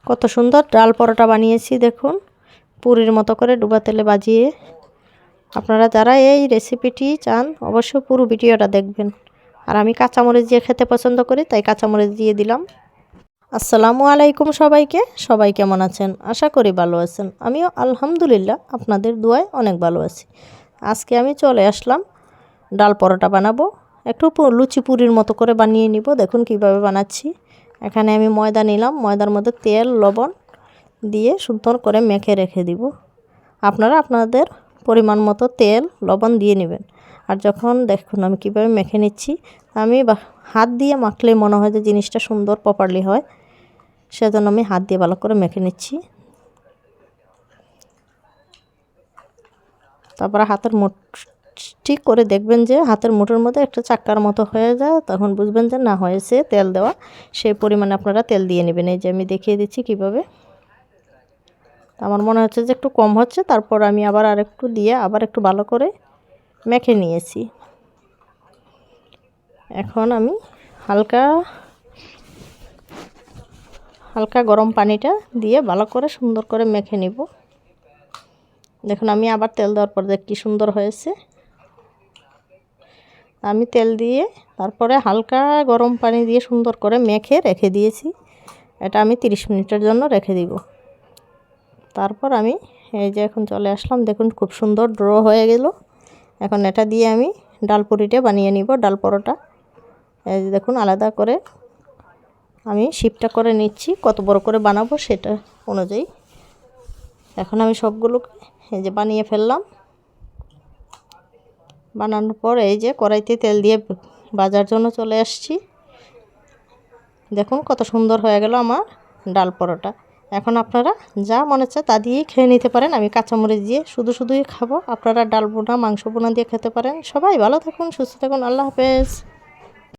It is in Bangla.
কত সুন্দর ডাল পরোটা বানিয়েছি দেখুন, পুরির মতো করে ডুবা তেলে ভাজিয়ে। আপনারা যারা এই রেসিপিটি চান অবশ্যই পুরো ভিডিওটা দেখবেন। আর আমি কাঁচামরিচ দিয়ে খেতে পছন্দ করি, তাই কাঁচামরিচ দিয়ে দিলাম। আসসালামু আলাইকুম সবাইকে। সবাই কেমন আছেন? আশা করি ভালো আছেন। আমিও আলহামদুলিল্লাহ আপনাদের দোয়ায় অনেক ভালো আছি। আজকে আমি চলে আসলাম ডাল পরোটা বানাবো। একটু লুচি পুরির মতো করে বানিয়ে নিব। দেখুন কিভাবে বানাচ্ছি। এখানে আমি ময়দা নিলাম, ময়দার মধ্যে তেল লবণ দিয়ে সুন্দর করে মেখে রেখে দিব। আপনারা আপনাদের পরিমাণ মতো তেল লবণ দিয়ে নেবেন। আর যখন দেখুন আমি কীভাবে মেখে নিচ্ছি, আমি হাত দিয়ে মাখলে মনে হয় যে জিনিসটা সুন্দর প্রপারলি হয়, সেজন্য আমি হাত দিয়ে ভালো করে মেখে নিচ্ছি। তারপরে হাতের মুঠ ঠিক করে দেখবেন যে হাতের মুঠের মধ্যে একটা চাক্কার মতো হয়ে যায়, তখন বুঝবেন যে না হয়েছে তেল দেওয়া। সেই পরিমাণে আপনারা তেল দিয়ে নেবেন। এই যে আমি দেখিয়ে দিচ্ছি কিভাবে। আমার মনে হচ্ছে যে একটু কম হচ্ছে, তারপর আমি আবার আরেকটু দিয়ে আবার একটু ভালো করে মেখে নিয়েছি। এখন আমি হালকা হালকা গরম পানিটা দিয়ে ভালো করে সুন্দর করে মেখে নিব। দেখুন আমি আবার তেল দেওয়ার পর দেখ কি সুন্দর হয়েছে। আমি তেল দিয়ে তারপরে হালকা গরম পানি দিয়ে সুন্দর করে মেখে রেখে দিয়েছি। এটা আমি 30 মিনিটের জন্য রেখে দিব। তারপর আমি এই যে এখন চলে আসলাম, দেখুন খুব সুন্দর ড্র হয়ে গেল। এখন এটা দিয়ে আমি ডাল পুরিটা বানিয়ে নিব, ডাল পরোটা। এই যে দেখুন আলাদা করে আমি শিপটা করে নিচ্ছি, কত বড় করে বানাবো সেটা অনুযায়ী। এখন আমি সবগুলোকে এই যে বানিয়ে ফেললাম। বানানোর পর এই যে কড়াইতে তেল দিয়ে ভাজার জন্য চলে আসছি। দেখুন কত সুন্দর হয়ে গেল আমার ডাল পরোটা। এখন আপনারা যা মনে চায় তা দিয়েই খেয়ে নিতে পারেন। আমি কাঁচামরিচ দিয়ে শুধুই খাবো। আপনারা ডাল বোনা মাংস বোনা দিয়ে খেতে পারেন। সবাই ভালো থাকুন, সুস্থ থাকুন। আল্লাহ হাফেজ।